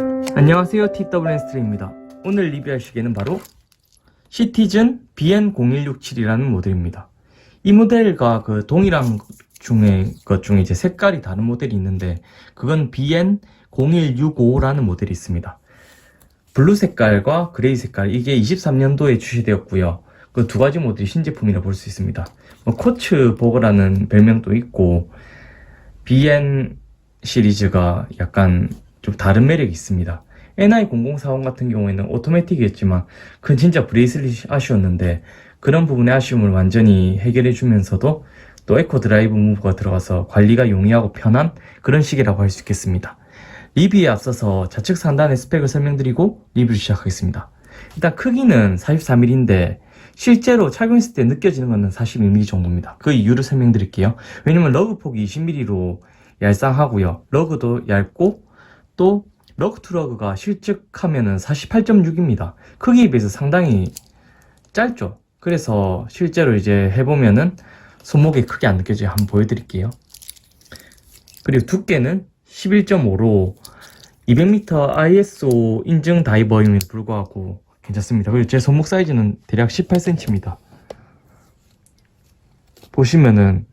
안녕하세요, TWN스트레입니다. 오늘 리뷰할 시계는 바로 시티즌 BN0167이라는 모델입니다. 이 모델과 그 동일한 것 중에 이제 색깔이 다른 모델이 있는데 그건 BN0165라는 모델이 있습니다. 블루 색깔과 그레이 색깔, 이게 23년도에 출시되었고요. 그 두 가지 모델이 신제품이라 볼 수 있습니다. 코츠 버거라는 별명도 있고 BN 시리즈가 약간 좀 다른 매력이 있습니다. NI0040 같은 경우에는 오토매틱이었지만 그건 진짜 브레이슬릿이 아쉬웠는데 그런 부분의 아쉬움을 완전히 해결해 주면서도 또 에코 드라이브 무브가 들어가서 관리가 용이하고 편한 그런 시계라고 할 수 있겠습니다. 리뷰에 앞서서 좌측 상단의 스펙을 설명드리고 리뷰를 시작하겠습니다. 일단 크기는 44mm인데 실제로 착용했을 때 느껴지는 것은 41mm 정도입니다. 그 이유를 설명드릴게요. 왜냐면 러그 폭이 20mm로 얄쌍하고요. 러그도 얇고 또 러그 투 러그가 실측하면은 48.6입니다. 크기에 비해서 상당히 짧죠. 그래서 실제로 이제 해보면은 손목에 크게 안 느껴져요. 한번 보여드릴게요. 그리고 두께는 11.5로 200m ISO 인증 다이버임에도 불구하고 괜찮습니다. 그리고 제 손목 사이즈는 대략 18cm입니다. 보시면은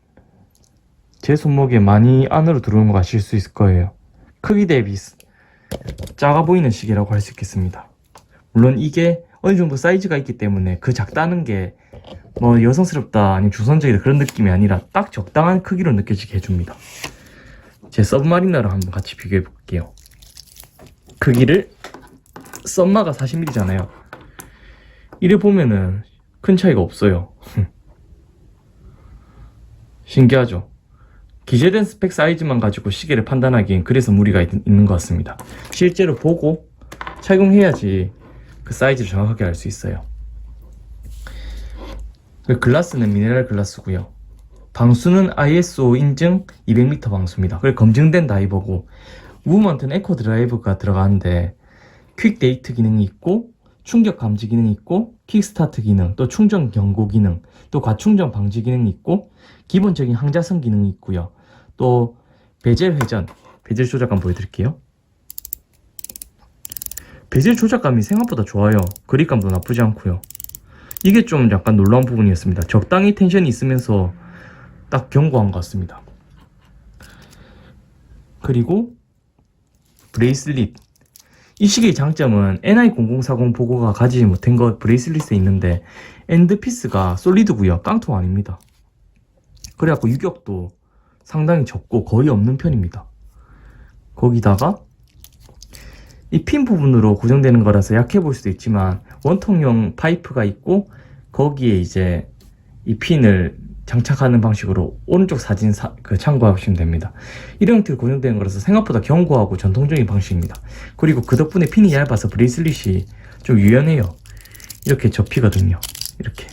제 손목에 많이 안으로 들어오는 거 아실 수 있을 거예요. 크기 대비 작아 보이는 시계라고 할 수 있겠습니다. 물론 이게 어느 정도 사이즈가 있기 때문에 그 작다는 게 뭐 여성스럽다 아니면 주선적이다 그런 느낌이 아니라 딱 적당한 크기로 느껴지게 해줍니다. 제 서브마리너랑 한번 같이 비교해 볼게요. 크기를 썸마가 40mm잖아요. 이래 보면은 큰 차이가 없어요. 신기하죠? 기재된 스펙 사이즈만 가지고 시계를 판단하기엔 그래서 무리가 있는 것 같습니다. 실제로 보고 착용해야지 그 사이즈를 정확하게 알 수 있어요. 글라스는 미네랄 글라스고요. 방수는 ISO 인증 200m 방수입니다. 그리고 검증된 다이버고 무브먼트는 에코 드라이브가 들어가는데 퀵 데이트 기능이 있고 충격 감지 기능이 있고 킥스타트 기능, 또 충전 경고 기능, 또 과충전 방지 기능이 있고 기본적인 항자성 기능이 있고요. 또 베젤 회전, 베젤 조작감 보여드릴게요. 베젤 조작감이 생각보다 좋아요. 그립감도 나쁘지 않고요. 이게 좀 약간 놀라운 부분이었습니다. 적당히 텐션이 있으면서 딱 견고한 것 같습니다. 그리고 브레이슬릿, 이 시계의 장점은 NI0040 보고가 가지지 못한 것 브레이슬릿에 있는데 엔드피스가 솔리드고요. 깡통 아닙니다. 그래갖고 유격도 상당히 적고 거의 없는 편입니다. 거기다가 이 핀 부분으로 고정되는 거라서 약해 보일 수도 있지만 원통형 파이프가 있고 거기에 이제 이 핀을 장착하는 방식으로 오른쪽 사진 참고하시면 됩니다. 이런 형태로 고정되는 거라서 생각보다 견고하고 전통적인 방식입니다. 그리고 그 덕분에 핀이 얇아서 브레이슬릿이 좀 유연해요. 이렇게 접히거든요. 이렇게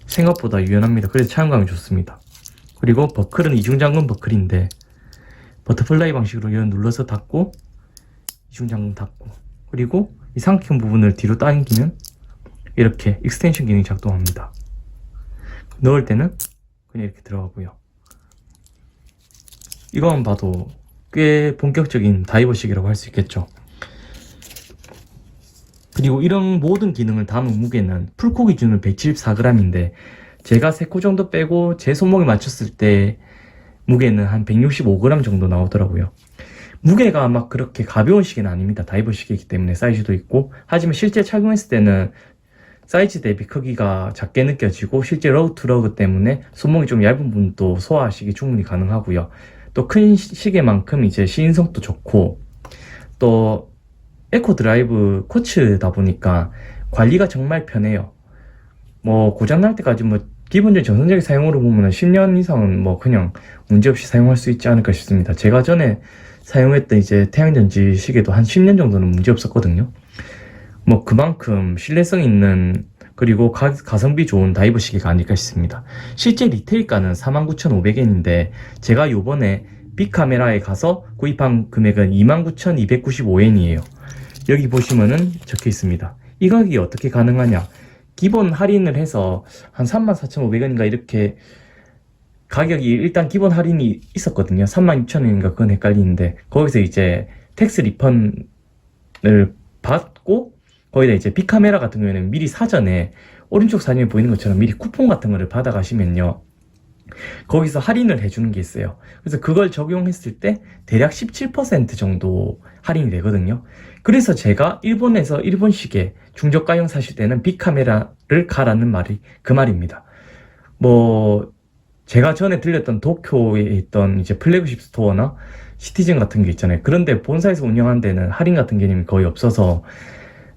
생각보다 유연합니다. 그래서 착용감이 좋습니다. 그리고 버클은 이중잠금 버클인데 버터플라이 방식으로 이런 눌러서 닫고 이중잠금 닫고 그리고 이 상큼 부분을 뒤로 당기면 이렇게 익스텐션 기능이 작동합니다. 넣을 때는 그냥 이렇게 들어가고요. 이거만 봐도 꽤 본격적인 다이버식이라고 할 수 있겠죠. 그리고 이런 모든 기능을 담은 무게는 풀코 기준은 174g인데 제가 3코 정도 빼고 제 손목에 맞췄을 때 무게는 한 165g 정도 나오더라고요. 무게가 막 그렇게 가벼운 시계는 아닙니다. 다이버 시계이기 때문에 사이즈도 있고 하지만 실제 착용했을 때는 사이즈 대비 크기가 작게 느껴지고 실제 러그 투 러그 때문에 손목이 좀 얇은 부분도 소화하시기 충분히 가능하고요. 또 큰 시계만큼 이제 시인성도 좋고 또 에코 드라이브 코츠다 보니까 관리가 정말 편해요. 뭐 고장날 때까지 뭐 기본적인 전선적인 사용으로 보면 10년 이상은 뭐 그냥 문제없이 사용할 수 있지 않을까 싶습니다. 제가 전에 사용했던 이제 태양전지 시계도 한 10년 정도는 문제 없었거든요. 뭐 그만큼 신뢰성 있는 그리고 가성비 좋은 다이버 시계가 아닐까 싶습니다. 실제 리테일가는 49,500엔인데 제가 요번에 빅카메라에 가서 구입한 금액은 29,295엔이에요. 여기 보시면은 적혀 있습니다. 이 가격이 어떻게 가능하냐? 기본 할인을 해서 한 34,500원인가 이렇게 가격이 일단 기본 할인이 있었거든요. 36,000원인가 그건 헷갈리는데 거기서 이제 텍스 리펀을 받고 거기다 이제 빅카메라 같은 경우에는 미리 사전에 오른쪽 사진에 보이는 것처럼 미리 쿠폰 같은 거를 받아가시면요, 거기서 할인을 해주는 게 있어요. 그래서 그걸 적용했을 때 대략 17% 정도 할인이 되거든요. 그래서 제가 일본에서 일본식의 중저가형 사실 때는 빅카메라를 가라는 말이 그 말입니다. 뭐 제가 전에 들렸던 도쿄에 있던 이제 플래그십 스토어나 시티즌 같은 게 있잖아요. 그런데 본사에서 운영하는 데는 할인 같은 개념이 거의 없어서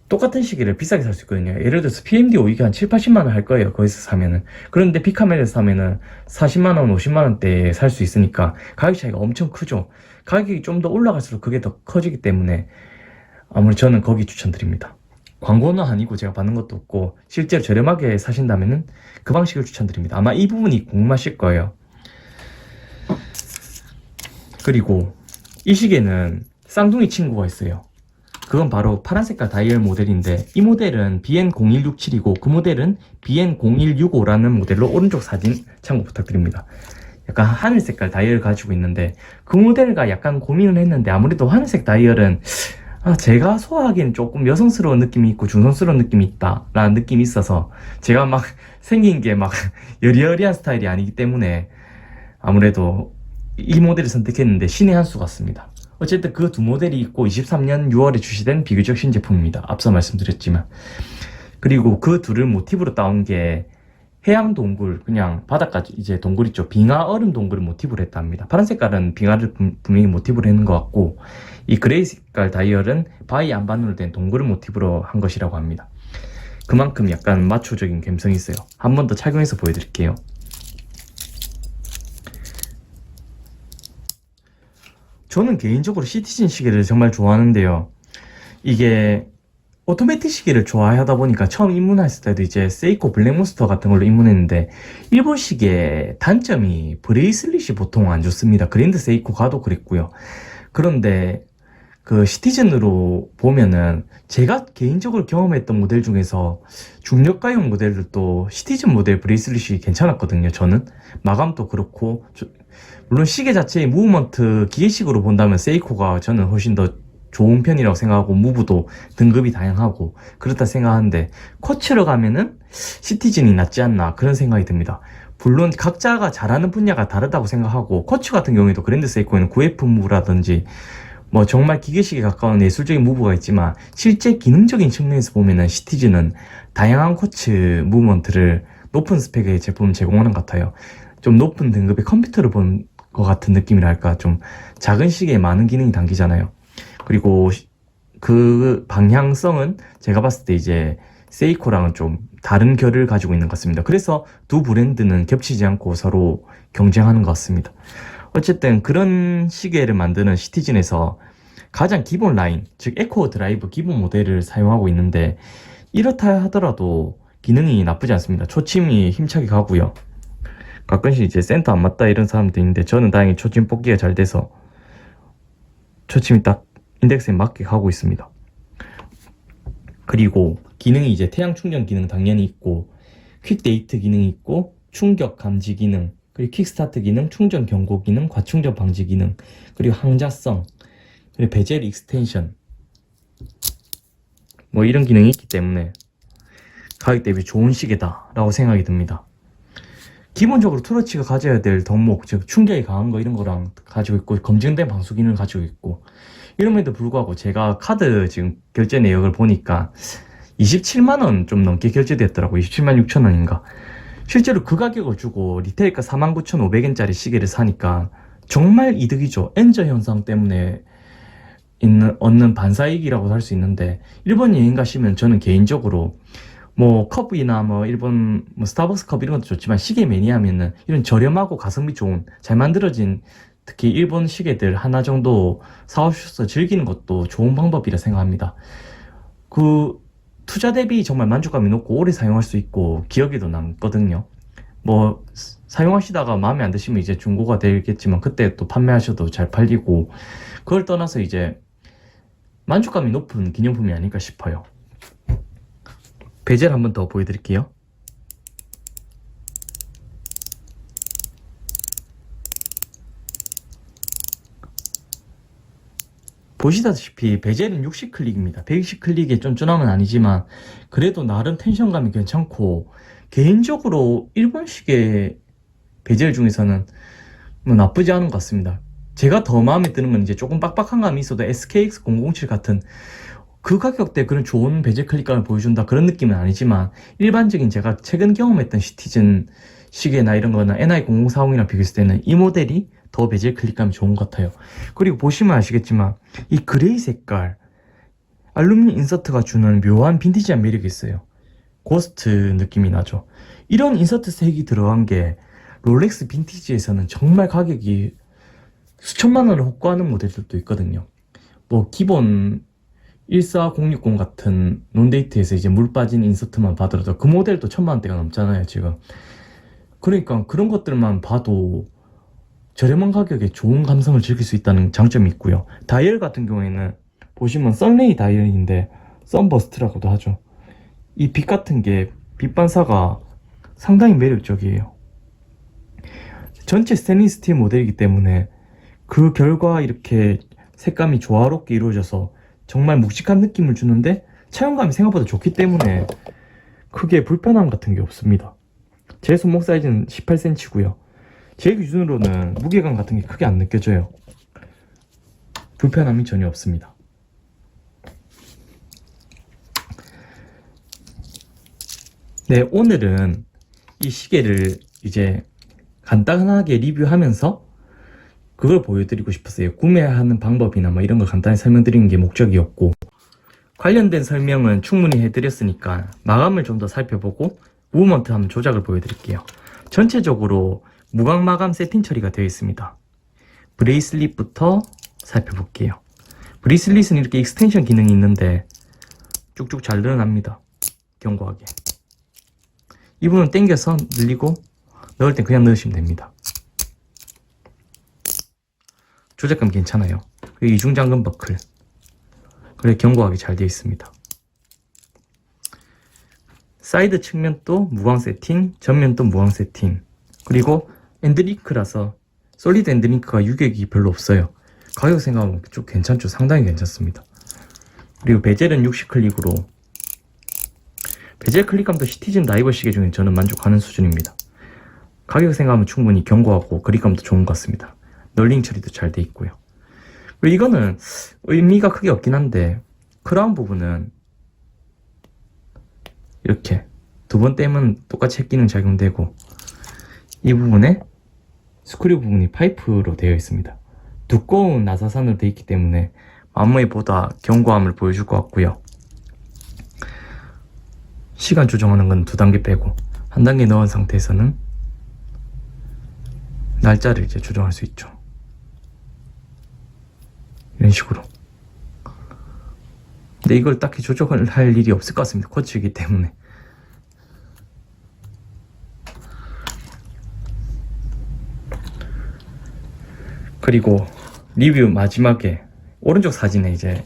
똑같은 시계를 비싸게 살 수 있거든요. 예를 들어서 PMD 5기가 한 7, 80만 원 할 거예요. 거기서 사면은. 그런데 빅카메라에서 사면은 40만 원, 50만 원대에 살 수 있으니까 가격 차이가 엄청 크죠. 가격이 좀 더 올라갈수록 그게 더 커지기 때문에 아무리 저는 거기 추천드립니다. 광고는 아니고 제가 받는 것도 없고 실제로 저렴하게 사신다면은 그 방식을 추천드립니다. 아마 이 부분이 궁금하실 거예요. 그리고 이 시계는 쌍둥이 친구가 있어요. 그건 바로 파란 색깔 다이얼 모델인데 이 모델은 BN0167이고 그 모델은 BN0165라는 모델로 오른쪽 사진 참고 부탁드립니다. 약간 하늘 색깔 다이얼 가지고 있는데 그 모델과 약간 고민을 했는데 아무래도 하늘색 다이얼은 제가 소화하기엔 조금 여성스러운 느낌이 있고 중성스러운 느낌이 있다 라는 느낌이 있어서 제가 막 생긴 게 막 여리여리한 스타일이 아니기 때문에 아무래도 이 모델을 선택했는데 신의 한 수 같습니다. 어쨌든 그 두 모델이 있고 23년 6월에 출시된 비교적 신제품입니다. 앞서 말씀드렸지만. 그리고 그 둘을 모티브로 따온 게 해양 동굴, 그냥 바닷가 이제 동굴 있죠. 빙하 얼음 동굴을 모티브로 했다 합니다. 파란 색깔은 빙하를 분명히 모티브로 했는 것 같고 이 그레이 색깔 다이얼은 바위 안반으로 된 동굴을 모티브로 한 것이라고 합니다. 그만큼 약간 마초적인 감성이 있어요. 한 번 더 착용해서 보여드릴게요. 저는 개인적으로 시티즌 시계를 정말 좋아하는데요. 이게 오토매틱 시계를 좋아하다 보니까 처음 입문했을 때도 이제 세이코 블랙몬스터 같은 걸로 입문했는데 일본 시계 단점이 브레이슬릿이 보통 안 좋습니다. 그랜드 세이코 가도 그랬고요. 그런데 그 시티즌으로 보면은 제가 개인적으로 경험했던 모델 중에서 중저가형 모델들도 시티즌 모델 브레이슬릿이 괜찮았거든요. 저는 마감도 그렇고 물론 시계 자체의 무브먼트 기계식으로 본다면 세이코가 저는 훨씬 더 좋은 편이라고 생각하고 무브도 등급이 다양하고 그렇다 생각하는데 쿼츠로 가면은 시티즌이 낫지 않나 그런 생각이 듭니다. 물론 각자가 잘하는 분야가 다르다고 생각하고 쿼츠 같은 경우에도 그랜드 세이코에는 9F 무브라든지 뭐 정말 기계식에 가까운 예술적인 무브가 있지만 실제 기능적인 측면에서 보면은 시티즌은 다양한 쿼츠 무브먼트를 높은 스펙의 제품을 제공하는 것 같아요. 좀 높은 등급의 컴퓨터를 본 것 같은 느낌이랄까. 좀 작은 시계에 많은 기능이 담기잖아요. 그리고 그 방향성은 제가 봤을 때 이제 세이코랑은 좀 다른 결을 가지고 있는 것 같습니다. 그래서 두 브랜드는 겹치지 않고 서로 경쟁하는 것 같습니다. 어쨌든 그런 시계를 만드는 시티즌에서 가장 기본 라인, 즉 에코 드라이브 기본 모델을 사용하고 있는데 이렇다 하더라도 기능이 나쁘지 않습니다. 초침이 힘차게 가고요. 가끔씩 이제 센터 안 맞다 이런 사람도 있는데 저는 다행히 초침 뽑기가 잘 돼서 초침이 딱 인덱스에 맞게 가고 있습니다. 그리고 기능이 이제 태양 충전 기능 당연히 있고 퀵 데이트 기능이 있고 충격 감지 기능, 그리고 킥스타트 기능, 충전 경고 기능, 과충전 방지 기능, 그리고 항자성, 그리고 베젤 익스텐션 뭐 이런 기능이 있기 때문에 가격 대비 좋은 시계다 라고 생각이 듭니다. 기본적으로 트러치가 가져야 될 덕목, 즉 충격이 강한 거 이런 거랑 가지고 있고 검증된 방수 기능을 가지고 있고 이럼에도 불구하고 제가 카드 지금 결제 내역을 보니까 27만원 좀 넘게 결제됐더라고. 27만 6천원인가. 실제로 그 가격을 주고 리테일가 49,500엔짜리 시계를 사니까 정말 이득이죠. 엔저 현상 때문에 얻는 반사이익이라고 할 수 있는데 일본 여행 가시면 저는 개인적으로 뭐 컵이나 뭐 일본 뭐 스타벅스 컵 이런 것도 좋지만 시계 매니아면은 이런 저렴하고 가성비 좋은 잘 만들어진 특히 일본 시계들 하나 정도 사오셔서 즐기는 것도 좋은 방법이라 생각합니다. 그 투자 대비 정말 만족감이 높고 오래 사용할 수 있고 기억에도 남거든요. 뭐 사용하시다가 마음에 안 드시면 이제 중고가 되겠지만 그때 또 판매하셔도 잘 팔리고 그걸 떠나서 이제 만족감이 높은 기념품이 아닐까 싶어요. 베젤 한번 더 보여드릴게요. 보시다시피 베젤은 60클릭입니다. 120클릭의 쫀쫀함은 아니지만 그래도 나름 텐션감이 괜찮고, 개인적으로 일본식의 베젤 중에서는 뭐 나쁘지 않은 것 같습니다. 제가 더 마음에 드는 건 이제 조금 빡빡한 감이 있어도 SKX007 같은 그 가격대 그런 좋은 베젤 클릭감을 보여준다 그런 느낌은 아니지만, 일반적인 제가 최근 경험했던 시티즌 시계나 이런 거나 NI0040이랑 비교했을 때는 이 모델이 더 베젤 클릭감이 좋은 것 같아요. 그리고 보시면 아시겠지만 이 그레이 색깔 알루미늄 인서트가 주는 묘한 빈티지한 매력이 있어요. 고스트 느낌이 나죠. 이런 인서트 색이 들어간 게 롤렉스 빈티지에서는 정말 가격이 수천만 원을 호가하는 모델들도 있거든요. 뭐 기본 14060 같은 논데이트에서 이제 물 빠진 인서트만 봐더라도 그 모델도 1000만 원대가 넘잖아요 지금. 그러니까 그런 것들만 봐도 저렴한 가격에 좋은 감성을 즐길 수 있다는 장점이 있고요. 다이얼 같은 경우에는 보시면 썬레이 다이얼인데 썬버스트라고도 하죠. 이 빛 같은 게 빛 반사가 상당히 매력적이에요. 전체 스테인리스 스틸 모델이기 때문에 그 결과 이렇게 색감이 조화롭게 이루어져서 정말 묵직한 느낌을 주는데 차용감이 생각보다 좋기 때문에 크게 불편함 같은 게 없습니다. 제 손목 사이즈는 18cm고요. 제 기준으로는 무게감 같은 게 크게 안 느껴져요. 불편함이 전혀 없습니다. 네, 오늘은 이 시계를 이제 간단하게 리뷰하면서 그걸 보여드리고 싶었어요. 구매하는 방법이나 뭐 이런 걸 간단히 설명드리는 게 목적이었고, 관련된 설명은 충분히 해드렸으니까 마감을 좀 더 살펴보고 무브먼트 한번 조작을 보여드릴게요. 전체적으로 무광 마감 세팅 처리가 되어 있습니다. 브레이슬릿부터 살펴볼게요. 브레이슬릿은 이렇게 익스텐션 기능이 있는데 쭉쭉 잘 늘어납니다. 견고하게. 이 부분 당겨서 늘리고 넣을 땐 그냥 넣으시면 됩니다. 조작감 괜찮아요. 그리고 이중 잠금 버클. 그리고 견고하게 잘 되어 있습니다. 사이드 측면도 무광 세팅, 전면도 무광 세팅. 그리고 엔드링크라서 솔리드 엔드링크가 유격이 별로 없어요. 가격 생각하면 좀 괜찮죠. 상당히 괜찮습니다. 그리고 베젤은 60클릭으로, 베젤 클릭감도 시티즌 다이버 시계 중에 저는 만족하는 수준입니다. 가격 생각하면 충분히 견고하고 그립감도 좋은 것 같습니다. 널링 처리도 잘 돼 있고요. 그리고 이거는 의미가 크게 없긴 한데 크라운 부분은 이렇게 두 번 떼면 똑같이 핵기능 작용되고, 이 부분에 스크류 부분이 파이프로 되어 있습니다. 두꺼운 나사산으로 되어 있기 때문에 마모에보다 견고함을 보여줄 것 같고요. 시간 조정하는 건 2단계 빼고 1단계 넣은 상태에서는 날짜를 이제 조정할 수 있죠. 이런 식으로. 근데 이걸 딱히 조정을 할 일이 없을 것 같습니다. 쿼츠이기 때문에. 그리고 리뷰 마지막에 오른쪽 사진은 이제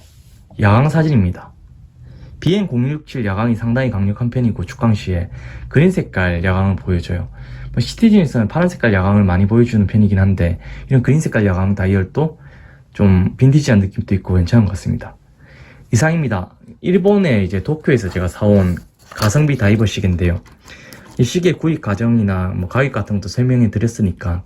야광 사진입니다. BN0167 야광이 상당히 강력한 편이고 축광시에 그린 색깔 야광을 보여줘요. 시티즌에서는 파란 색깔 야광을 많이 보여주는 편이긴 한데 이런 그린 색깔 야광 다이얼도 좀 빈티지한 느낌도 있고 괜찮은 것 같습니다. 이상입니다. 일본의 이제 도쿄에서 제가 사온 가성비 다이버 시계인데요. 이 시계 구입 과정이나 뭐 가격 같은 것도 설명해 드렸으니까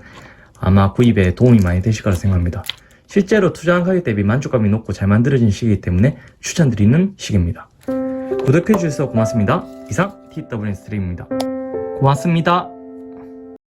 아마 구입에 도움이 많이 되실 거라 생각합니다. 실제로 투자한 가격 대비 만족감이 높고 잘 만들어진 시계이기 때문에 추천드리는 시계입니다. 구독해 주셔서 고맙습니다. 이상 TWN 스트림입니다. 고맙습니다.